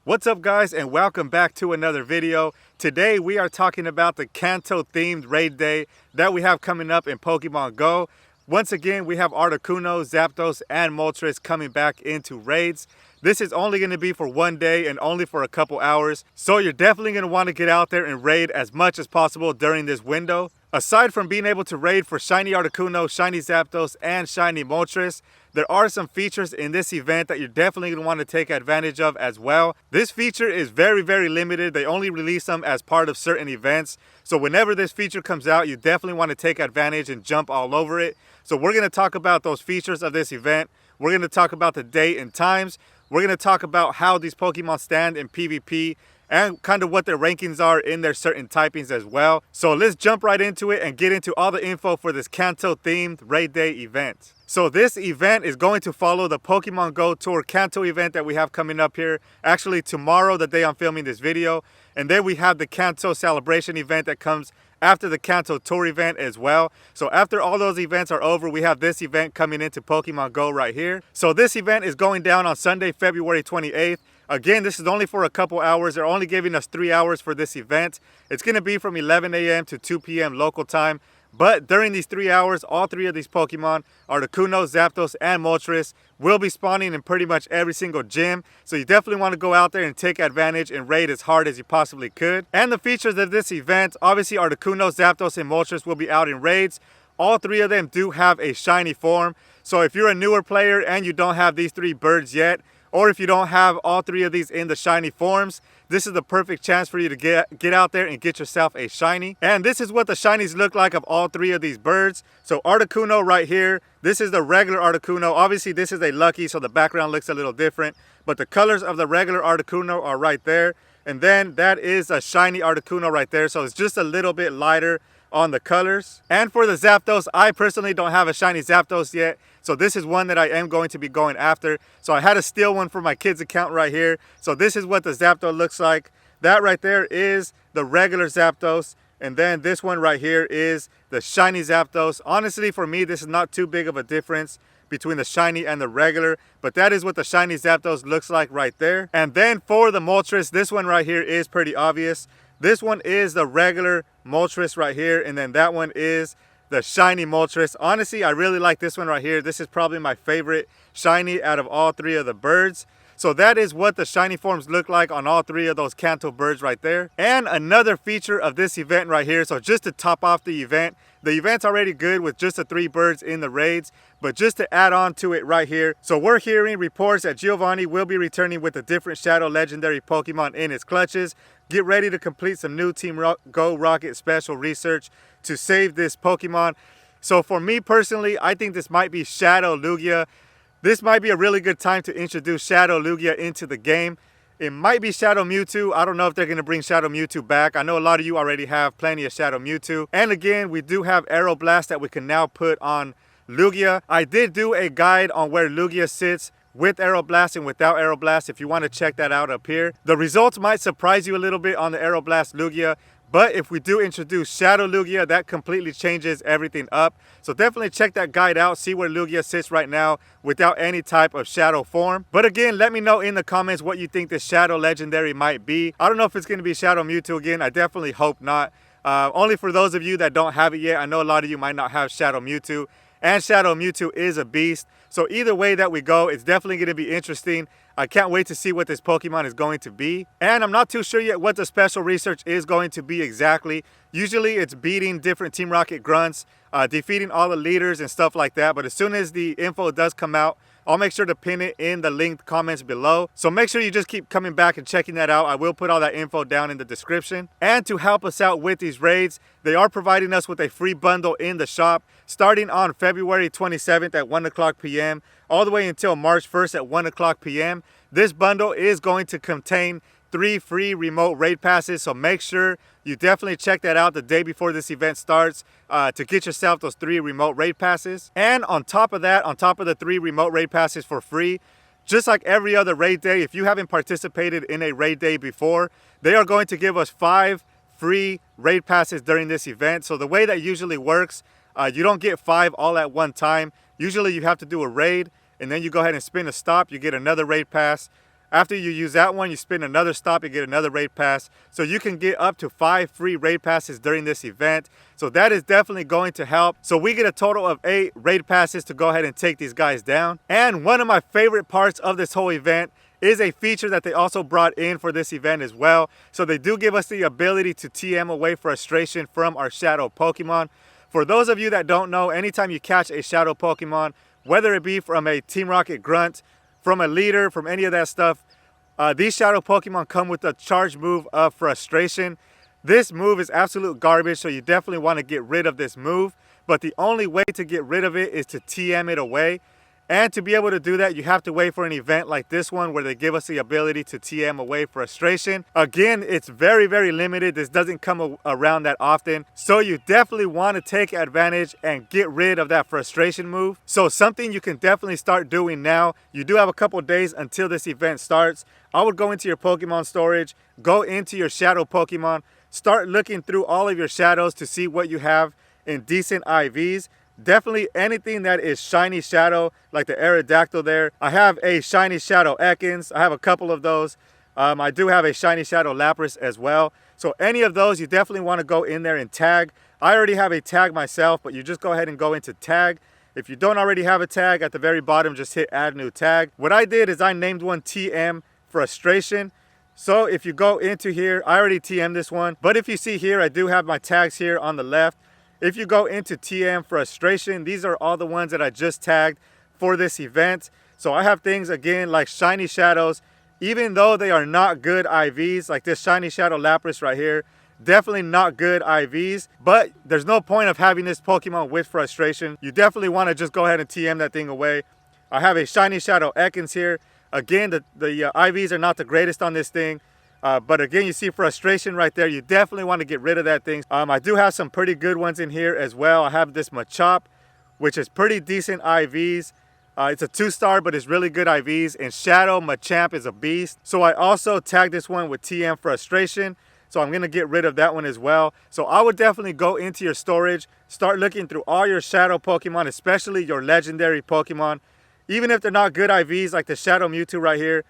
What's up guys, and welcome back to another video. Today we are talking about the Kanto themed raid day that we have coming up in Pokemon Go. Once again, we have Articuno, Zapdos, and Moltres coming back into raids. This is only going to be for one day and only for a couple hours, so you're definitely going to want to get out there and raid as much as possible during this window. Aside from being able to raid for Shiny Articuno, Shiny Zapdos, and Shiny Moltres, there are some features in this event that you're definitely going to want to take advantage of as well. This feature is very limited. They only release them as part of certain events. So whenever this feature comes out, you definitely want to take advantage and jump all over it. So we're going to talk about those features of this event. We're going to talk about the date and times. We're going to talk about how these Pokemon stand in PvP and kind of what their rankings are in their certain typings as well. So let's jump right into it and get into all the info for this Kanto themed raid day event. So this event is going to follow the Pokemon Go Tour Kanto event that we have coming up here. Actually tomorrow, the day I'm filming this video. And then we have the Kanto Celebration event that comes after the Kanto Tour event as well. So after all those events are over, we have this event coming into Pokemon Go right here. So this event is going down on Sunday, February 28th. Again, this is only for a couple hours. They're only giving us 3 hours for this event. It's going to be from 11 a.m. to 2 p.m. local time. But during these 3 hours, all three of these Pokemon, Articuno, Zapdos, and Moltres, will be spawning in pretty much every single gym. So you definitely want to go out there and take advantage and raid as hard as you possibly could. And the features of this event, obviously Articuno, Zapdos, and Moltres will be out in raids. All three of them do have a shiny form. So if you're a newer player and you don't have these three birds yet, or if you don't have all three of these in the shiny forms, this is the perfect chance for you to get out there and get yourself a shiny. And this is what the shinies look like of all three of these birds. So Articuno right here, this is the regular Articuno. Obviously this is a lucky, so the background looks a little different. But the colors of the regular Articuno are right there. And then that is a shiny Articuno right there. So it's just a little bit lighter on the colors. And for the Zapdos, I personally don't have a shiny Zapdos yet. So this is one that I am going to be going after. So I had to steal one for my kid's account right here. So this is what the Zapdos looks like. That right there is the regular Zapdos. And then this one right here is the shiny Zapdos. Honestly, for me, this is not too big of a difference between the shiny and the regular, but that is what the shiny Zapdos looks like right there. And then for the Moltres, this one right here is pretty obvious. This one is the regular Moltres right here, and then that one is the shiny Moltres. Honestly, I really like this one right here. This is probably my favorite shiny out of all three of the birds. So that is what the shiny forms look like on all three of those Kanto birds right there. And another feature of this event right here, so just to top off the event's already good with just the three birds in the raids, but just to add on to it right here, so we're hearing reports that Giovanni will be returning with a different Shadow Legendary Pokemon in his clutches. Get ready to complete some new Team Go Rocket special research to save this Pokemon. So for me personally, I think this might be Shadow Lugia. This might be a really good time to introduce Shadow Lugia into the game. It might be Shadow Mewtwo. I don't know if they're going to bring Shadow Mewtwo back. I know a lot of you already have plenty of Shadow Mewtwo. And again, we do have Aeroblast that we can now put on Lugia. I did do a guide on where Lugia sits with Aeroblast and without Aeroblast, if you want to check that out up here. The results might surprise you a little bit on the Aeroblast Lugia, but if we do introduce Shadow Lugia, that completely changes everything up. So definitely check that guide out, see where Lugia sits right now without any type of Shadow form. But again, let me know in the comments what you think this Shadow Legendary might be. I don't know if it's going to be Shadow Mewtwo again. I definitely hope not. Only for those of you that don't have it yet. I know a lot of you might not have Shadow Mewtwo. And Shadow Mewtwo is a beast. So either way that we go, it's definitely going to be interesting. I can't wait to see what this Pokemon is going to be. And I'm not too sure yet what the special research is going to be exactly. Usually it's beating different Team Rocket grunts, defeating all the leaders and stuff like that. But as soon as the info does come out, I'll make sure to pin it in the linked comments below. So make sure you just keep coming back and checking that out. I will put all that info down in the description. And to help us out with these raids, they are providing us with a free bundle in the shop starting on February 27th at 1 o'clock p.m. all the way until March 1st at 1 o'clock p.m. This bundle is going to contain 3 free remote raid passes, so make sure you definitely check that out the day before this event starts to get yourself those 3 remote raid passes. And on top of that, on top of the 3 remote raid passes for free, just like every other raid day, if you haven't participated in a raid day before, they are going to give us 5 free raid passes during this event. So the way that usually works, you don't get 5 all at one time. Usually you have to do a raid, and then you go ahead and spin a stop, you get another raid pass, After you use that one, you spin another stop and get another raid pass. So you can get up to 5 free raid passes during this event. So that is definitely going to help. So we get a total of 8 raid passes to go ahead and take these guys down. And one of my favorite parts of this whole event is a feature that they also brought in for this event as well. So they do give us the ability to TM away frustration from our shadow Pokemon. For those of you that don't know, anytime you catch a shadow Pokemon, whether it be from a Team Rocket grunt, from a leader, from any of that stuff, these shadow Pokemon come with a charge move of frustration. This move is absolute garbage, so you definitely want to get rid of this move. But the only way to get rid of it is to TM it away. And to be able to do that, you have to wait for an event like this one where they give us the ability to TM away frustration. Again, it's very, very limited. This doesn't come around that often. So you definitely want to take advantage and get rid of that frustration move. So something you can definitely start doing now. You do have a couple days until this event starts. I would go into your Pokemon storage, go into your shadow Pokemon, start looking through all of your shadows to see what you have in decent IVs. Definitely anything that is shiny shadow, like the Aerodactyl there. I have a shiny shadow Ekans. I have a couple of those. I do have a shiny shadow Lapras as well. So any of those, you definitely want to go in there and tag. I already have a tag myself, but you just go ahead and go into tag. If you don't already have a tag, at the very bottom, just hit add new tag. What I did is I named one TM frustration. So if you go into here, I already TM'd this one. But if you see here, I do have my tags here on the left. If you go into TM frustration, these are all the ones that I just tagged for this event. So I have things again like shiny shadows, even though they are not good IVs, like this shiny shadow Lapras right here, definitely not good IVs, but there's no point of having this Pokemon with frustration. You definitely want to just go ahead and TM that thing away. I have a shiny shadow Ekans here. Again, the IVs are not the greatest on this thing. But again, you see frustration right there. You definitely want to get rid of that thing. I do have some pretty good ones in here as well. I have this Machop, which is pretty decent IVs. It's a 2-star, but it's really good IVs. And Shadow Machamp is a beast. So I also tagged this one with TM frustration. So I'm going to get rid of that one as well. So I would definitely go into your storage, start looking through all your shadow Pokemon, especially your legendary Pokemon. Even if they're not good IVs like the Shadow Mewtwo right here,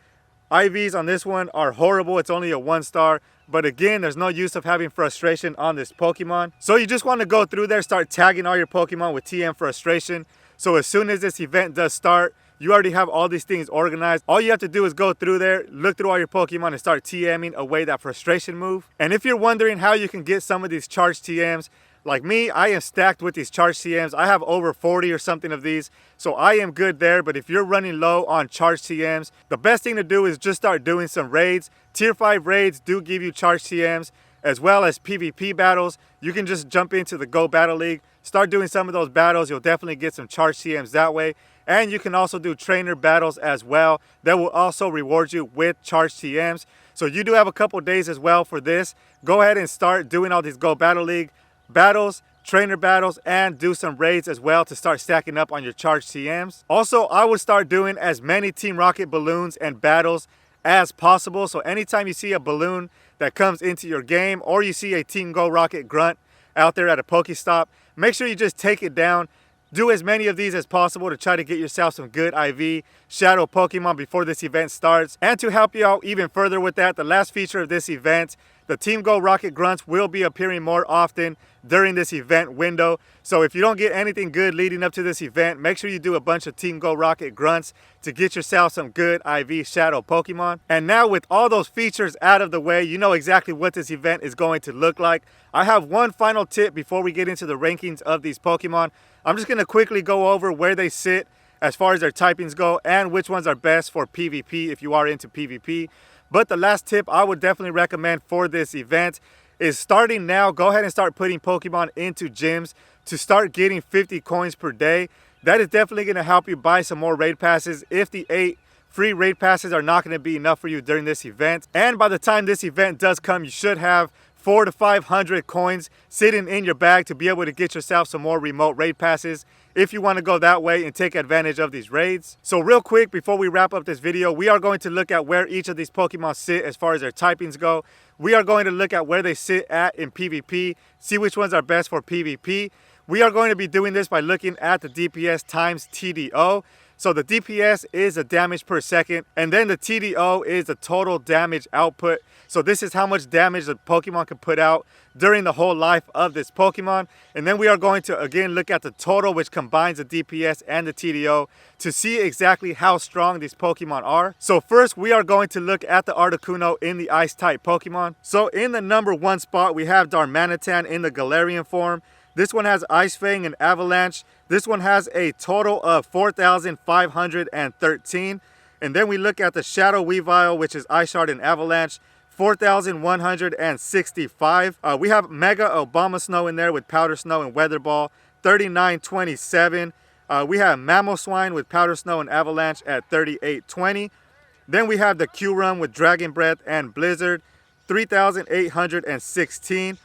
IVs on this one are horrible. It's only a 1-star. But again, there's no use of having frustration on this Pokemon. So you just want to go through there, start tagging all your Pokemon with TM frustration. So as soon as this event does start, you already have all these things organized. All you have to do is go through there, look through all your Pokemon and start TMing away that frustration move. And if you're wondering how you can get some of these charged TMs, like me, I am stacked with these charged TMs. I have over 40 or something of these, so I am good there. But if you're running low on charged TMs, the best thing to do is just start doing some raids. Tier 5 raids do give you charged TMs, as well as PvP battles. You can just jump into the Go Battle League, start doing some of those battles. You'll definitely get some charged TMs that way. And you can also do trainer battles as well. That will also reward you with charged TMs. So you do have a couple days as well for this. Go ahead and start doing all these Go Battle League battles, trainer battles, and do some raids as well to start stacking up on your charged TMs. Also, I would start doing as many Team Rocket balloons and battles as possible. So anytime you see a balloon that comes into your game, or you see a Team Go Rocket grunt out there at a Pokestop, make sure you just take it down. Do as many of these as possible to try to get yourself some good IV shadow Pokemon before this event starts. And to help you out even further with that, the last feature of this event, the Team Go Rocket grunts will be appearing more often during this event window. So if you don't get anything good leading up to this event, make sure you do a bunch of Team Go Rocket grunts to get yourself some good IV shadow Pokemon. And now with all those features out of the way, you know exactly what this event is going to look like. I have one final tip before we get into the rankings of these Pokemon. I'm just going to quickly go over where they sit as far as their typings go and which ones are best for PvP if you are into PvP. But the last tip I would definitely recommend for this event is starting now, go ahead and start putting Pokemon into gyms to start getting 50 coins per day. That is definitely going to help you buy some more raid passes if the 8 free raid passes are not going to be enough for you during this event. And by the time this event does come, you should have 400 to 500 coins sitting in your bag to be able to get yourself some more remote raid passes if you want to go that way and take advantage of these raids. So real quick, before we wrap up this video, we are going to look at where each of these Pokemon sit as far as their typings go. We are going to look at where they sit at in PvP, see which ones are best for PvP. We are going to be doing this by looking at the DPS times TDO. So the DPS is the damage per second, and then the TDO is the total damage output. So this is how much damage the Pokemon can put out during the whole life of this Pokemon. And then we are going to again look at the total, which combines the DPS and the TDO, to see exactly how strong these Pokemon are. So first we are going to look at the Articuno in the Ice type Pokemon. So in the number 1 spot we have Darmanitan in the Galarian form. This one has Ice Fang and Avalanche. This one has a total of 4,513. And then we look at the Shadow Weavile, which is Ice Shard and Avalanche, 4,165. We have Mega Abomasnow in there with Powder Snow and Weather Ball, 3,927. We have Mamoswine with Powder Snow and Avalanche at 3,820. Then we have the Kyurem with Dragon Breath and Blizzard, 3,816.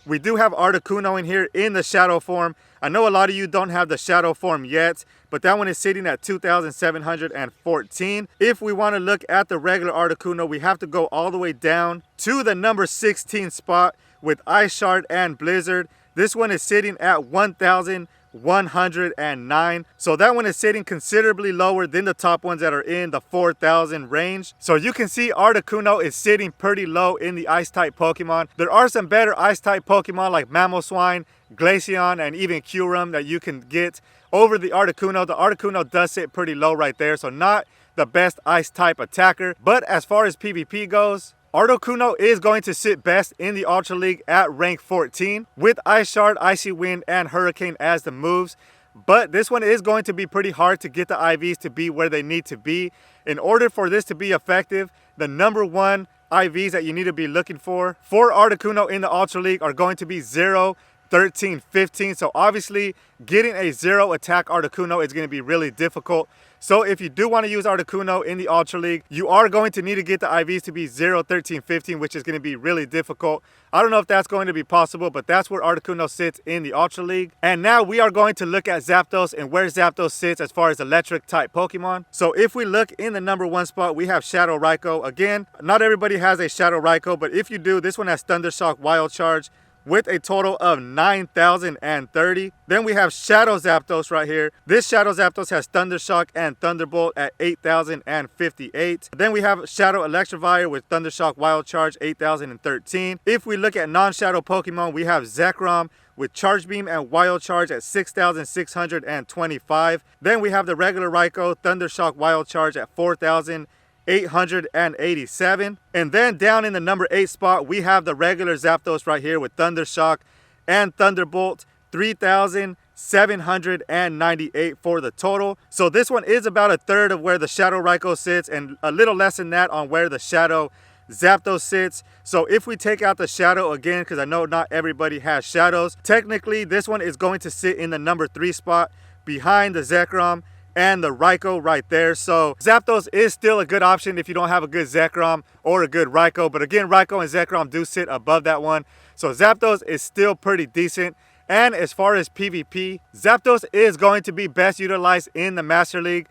We do have Articuno in here in the Shadow form. I know a lot of you don't have the Shadow form yet, but that one is sitting at 2,714. If we want to look at the regular Articuno, we have to go all the way down to the number 16 spot with Ice Shard and Blizzard. This one is sitting at 1,109. So that one is sitting considerably lower than the top ones that are in the 4,000 range. So you can see Articuno is sitting pretty low in the Ice type Pokemon. There are some better Ice type Pokemon like Mamoswine, Glaceon, and even Kyurem that you can get over the Articuno. The Articuno does sit pretty low right there, so not the best Ice type attacker. But as far as PvP goes, Articuno is going to sit best in the Ultra League at rank 14 with Ice Shard, Icy Wind, and Hurricane as the moves. But this one is going to be pretty hard to get the IVs to be where they need to be. In order for this to be effective, the number 1 IVs that you need to be looking for Articuno in the Ultra League are going to be 0, 13, 15. So obviously getting a 0 attack Articuno is going to be really difficult. So if you do want to use Articuno in the Ultra League, you are going to need to get the IVs to be 0, 13, 15, which is going to be really difficult. I don't know if that's going to be possible, but that's where Articuno sits in the Ultra League. And now we are going to look at Zapdos and where Zapdos sits as far as electric type Pokemon. So if we look in the number 1 spot, we have Shadow Raikou. Again, not everybody has a Shadow Raikou, but if you do, this one has Thunder Shock Wild Charge with a total of 9,030. Then we have Shadow Zapdos right here. This Shadow Zapdos has Thunder Shock and Thunderbolt at 8,058. Then we have Shadow Electivire with Thunder Shock Wild Charge, 8,013. If we look at non-Shadow Pokemon, we have Zekrom with Charge Beam and Wild Charge at 6,625. Then we have the regular Raikou, Thunder Shock Wild Charge at 4,887. And then down in the number 8 spot, we have the regular Zapdos right here with Thunder Shock and Thunderbolt, 3,798 for the total. So this one is about a third of where the Shadow Raikou sits and a little less than that on where the Shadow Zapdos sits. So if we take out the Shadow again, because I know not everybody has Shadows, technically this one is going to sit in the number 3 spot behind the Zekrom and the Raikou right there. So Zapdos is still a good option if you don't have a good Zekrom or a good Raikou. But again, Raikou and Zekrom do sit above that one. So Zapdos is still pretty decent. And as far as PvP, Zapdos is going to be best utilized in the Master League.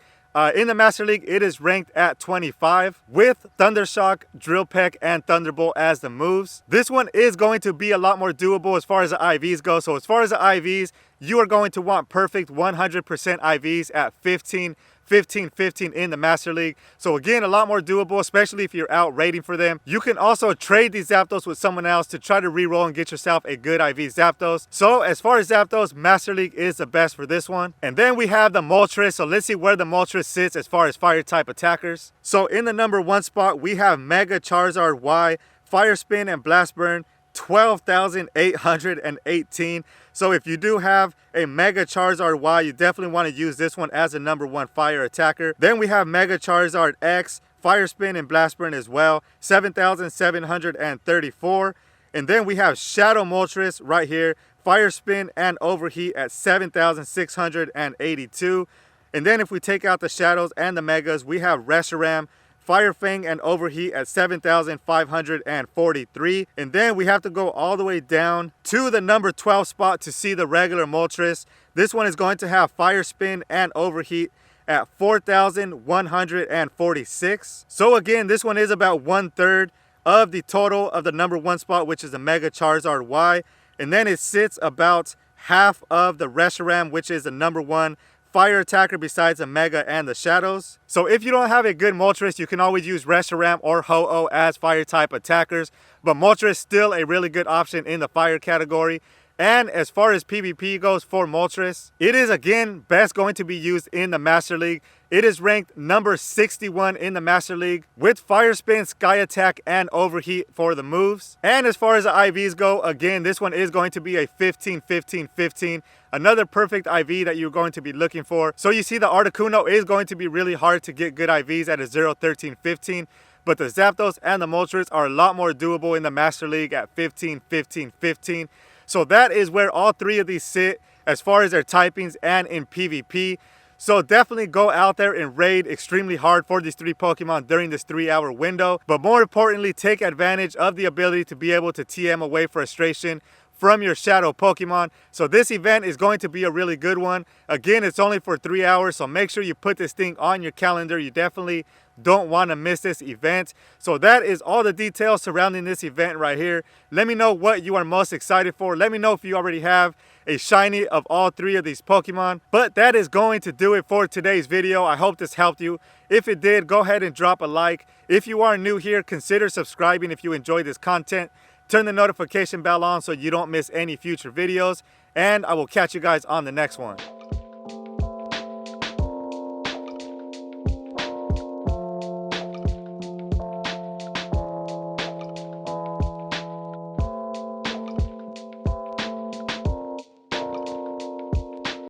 In the Master League, it is ranked at 25 with Thunder Shock, Drill Peck, and Thunderbolt as the moves. This one is going to be a lot more doable as far as the IVs go. So as far as the IVs, you are going to want perfect 100% IVs at 15, 15, 15 in the Master League. So again, a lot more doable, especially if you're out raiding for them. You can also trade these Zapdos with someone else to try to reroll and get yourself a good IV Zapdos. So as far as Zapdos, Master League is the best for this one. And then we have the Moltres. So let's see where the Moltres sits as far as fire type attackers. So in the number 1 spot, we have Mega Charizard Y, Fire Spin, and Blast Burn, 12,818. So if you do have a Mega Charizard Y, you definitely want to use this one as a number 1 fire attacker. Then we have Mega Charizard X, Fire Spin, and Blast Burn as well, 7,734. And then we have Shadow Moltres right here, Fire Spin and Overheat at 7,682. And then if we take out the Shadows and the Megas, we have Reshiram, Fire Fang, and Overheat at 7,543. And then we have to go all the way down to the number 12 spot to see the regular Moltres. This one is going to have Fire Spin and Overheat at 4,146. So again, this one is about 1/3 of the total of the number 1 spot, which is the Mega Charizard Y. And then it sits about half of the Reshiram, which is the number 1 fire attacker besides the Mega and the Shadows. So if you don't have a good Moltres, you can always use Reshiram or Ho-Oh as fire type attackers. But Moltres still a really good option in the fire category. And as far as PvP goes for Moltres, it is again best going to be used in the Master League. It is ranked number 61 in the Master League with Fire Spin, Sky Attack, and Overheat for the moves. And as far as the IVs go, again, this one is going to be a 15-15-15. Another perfect IV that you're going to be looking for. So you see the Articuno is going to be really hard to get good IVs at a 0-13-15. But the Zapdos and the Moltres are a lot more doable in the Master League at 15-15-15. So that is where all three of these sit as far as their typings and in PvP. So definitely go out there and raid extremely hard for these three Pokemon during this 3-hour window. But more importantly, take advantage of the ability to be able to TM away frustration from your shadow Pokemon. So this event is going to be a really good one. Again, it's only for 3 hours, so make sure you put this thing on your calendar. You definitely don't want to miss this event. So that is all the details surrounding this event right here. Let me know what you are most excited for. Let me know if you already have a shiny of all three of these Pokemon. But that is going to do it for today's video. I hope this helped you. If it did, go ahead and drop a like. If you are new here, consider subscribing if you enjoy this content. Turn the notification bell on so you don't miss any future videos. And I will catch you guys on the next one.